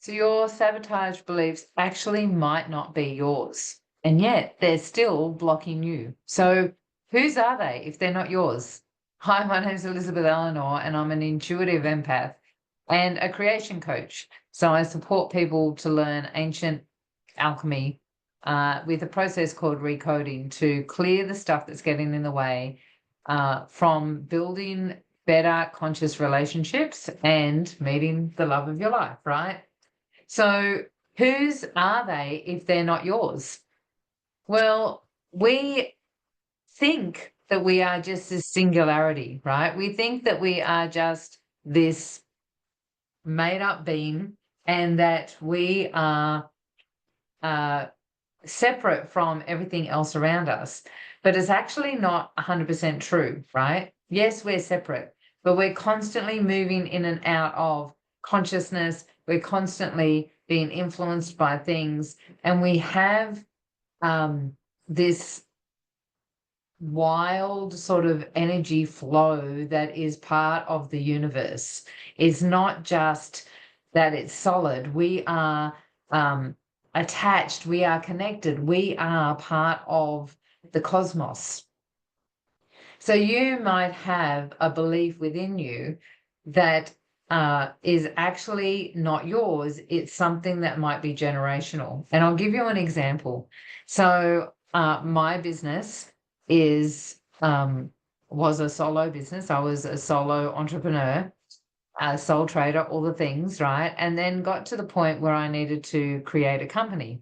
So your sabotage beliefs actually might not be yours, and yet they're still blocking you. So whose are they if they're not yours? Hi, my name's Elizabeth Eleanor, and I'm an intuitive empath and a creation coach. So I support people to learn ancient alchemy with a process called recoding to clear the stuff that's getting in the way from building better conscious relationships and meeting the love of your life, right? So whose are they if they're not yours? Well, we think that we are just this singularity, right? We think that we are just this made up being and that we are separate from everything else around us. But it's actually not 100% true, right? Yes, we're separate, but we're constantly moving in and out of consciousness. We're constantly being influenced by things, and we have this wild sort of energy flow that is part of the universe. It's not just that it's solid. We are attached, we are connected, we are part of the cosmos. So you might have a belief within you that is actually not yours. It's something that might be generational. And I'll give you an example. So my business is was a solo business. I was a solo entrepreneur, a sole trader, all the things, right? And then got to the point where I needed to create a company.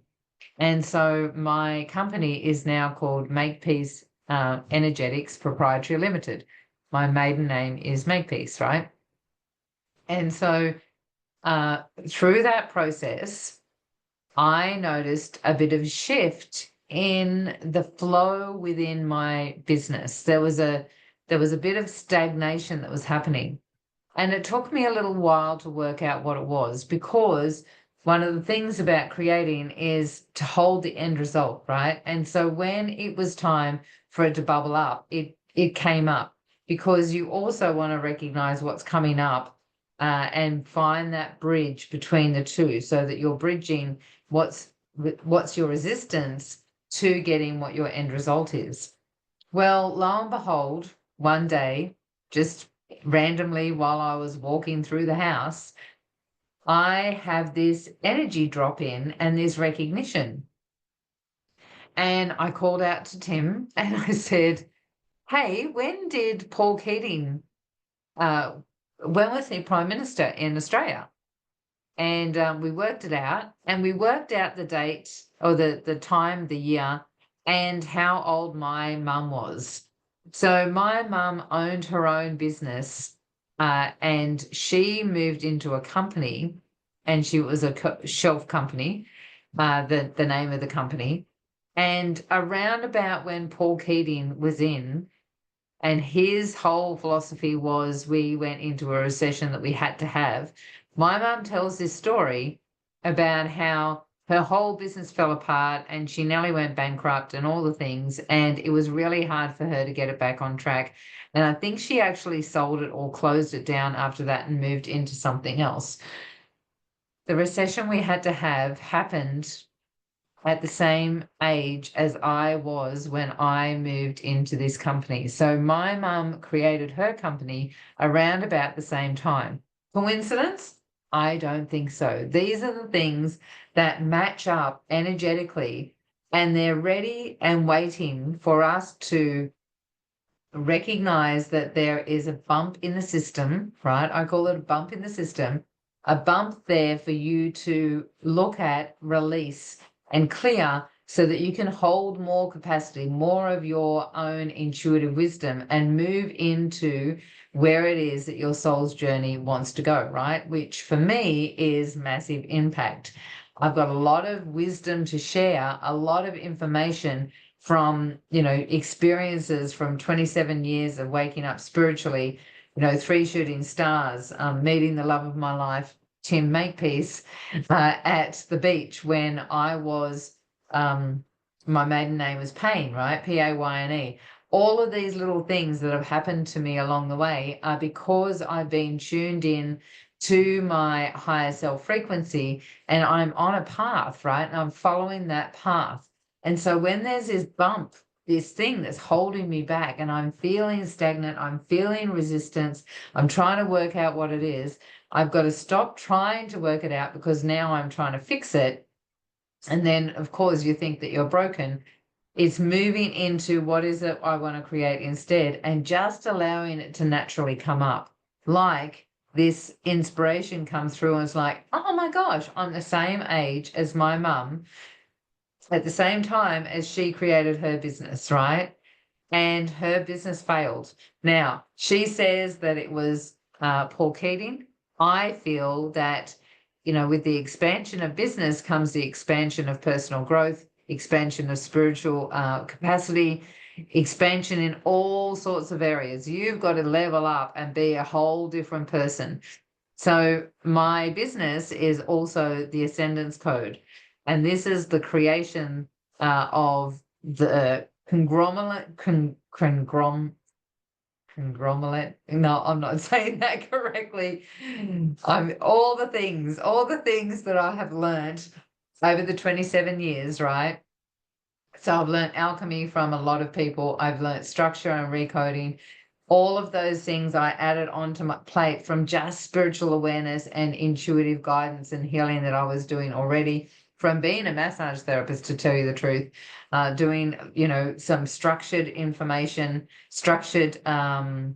And so my company is now called Makepeace Energetics Proprietary Limited. My maiden name is Makepeace, right? And so through that process, I noticed a bit of a shift in the flow within my business. There was a bit of stagnation that was happening. And it took me a little while to work out what it was, because one of the things about creating is to hold the end result, right? And so when it was time for it to bubble up, it came up, because you also want to recognize what's coming up and find that bridge between the two, so that you're bridging what's your resistance to getting what your end result is. Well, lo and behold, one day, just randomly while I was walking through the house, I have this energy drop in and this recognition. And I called out to Tim and I said, hey, when did Paul Keating, when was he Prime Minister in Australia? And we worked it out, and we worked out the date, or the time, the year, and how old my mum was. So my mum owned her own business, and she moved into a company, and she was a shelf company, the name of the company. And around about when Paul Keating was in, and his whole philosophy was we went into a recession that we had to have. My mum tells this story about how her whole business fell apart and she nearly went bankrupt and all the things. And it was really hard for her to get it back on track. And I think she actually sold it or closed it down after that and moved into something else. The recession we had to have happened at the same age as I was when I moved into this company. So my mum created her company around about the same time. Coincidence? I don't think so. These are the things that match up energetically, and they're ready and waiting for us to recognize that there is a bump in the system, right? I call it a bump in the system, a bump there for you to look at, release, and clear, so that you can hold more capacity, more of your own intuitive wisdom, and move into where it is that your soul's journey wants to go, right? Which for me is massive impact. I've got a lot of wisdom to share, a lot of information from, experiences from 27 years of waking up spiritually, 3 shooting stars, meeting the love of my life, Tim Makepeace, at the beach when I was, my maiden name was Payne, right? Payne. All of these little things that have happened to me along the way are because I've been tuned in to my higher self frequency, and I'm on a path, right? And I'm following that path. And so when there's this bump, this thing that's holding me back, and I'm feeling stagnant, I'm feeling resistance, I'm trying to work out what it is, I've got to stop trying to work it out, because now I'm trying to fix it. And then, of course, you think that you're broken. It's moving into what is it I want to create instead, and just allowing it to naturally come up. Like this inspiration comes through and it's like, oh my gosh, I'm the same age as my mum at the same time as she created her business, right? And her business failed. Now, she says that it was Paul Keating. I feel that, with the expansion of business comes the expansion of personal growth, expansion of spiritual capacity, expansion in all sorts of areas. You've got to level up and be a whole different person. So my business is also the Ascendance Code. And this is the creation of the conglomerate. No, I'm not saying that correctly. I'm all the things that I have learned over the 27 years, right? So I've learned alchemy from a lot of people. I've learned structure and recoding. All of those things I added onto my plate from just spiritual awareness and intuitive guidance and healing that I was doing already, from being a massage therapist, to tell you the truth, doing, some structured information, structured, healing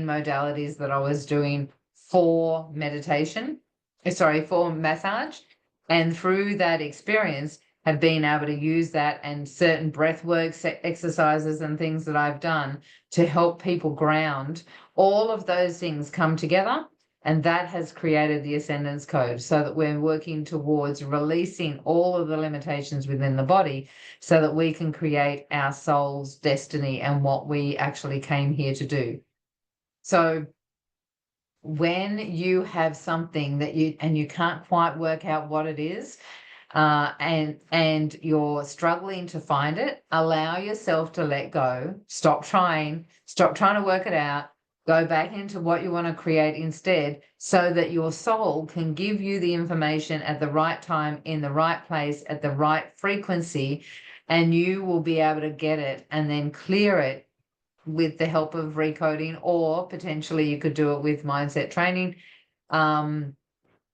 modalities that I was doing for meditation, for massage. And through that experience, have been able to use that and certain breath work exercises and things that I've done to help people ground. All of those things come together, and that has created the Ascendance Code, so that we're working towards releasing all of the limitations within the body, so that we can create our soul's destiny and what we actually came here to do. So when you have something that you can't quite work out what it is, and you're struggling to find it, allow yourself to let go. Stop trying to work it out. Go back into what you want to create instead, so that your soul can give you the information at the right time, in the right place, at the right frequency, and you will be able to get it and then clear it with the help of recoding, or potentially you could do it with mindset training.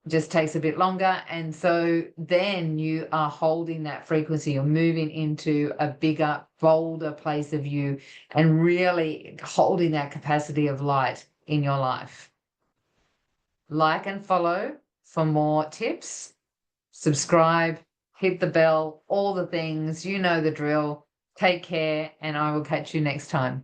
Just takes a bit longer. And so then you are holding that frequency. You're moving into a bigger, bolder place of you, and really holding that capacity of light in your life. Like and follow for more tips. Subscribe, hit the bell, all the things. You know the drill. Take care, and I will catch you next time.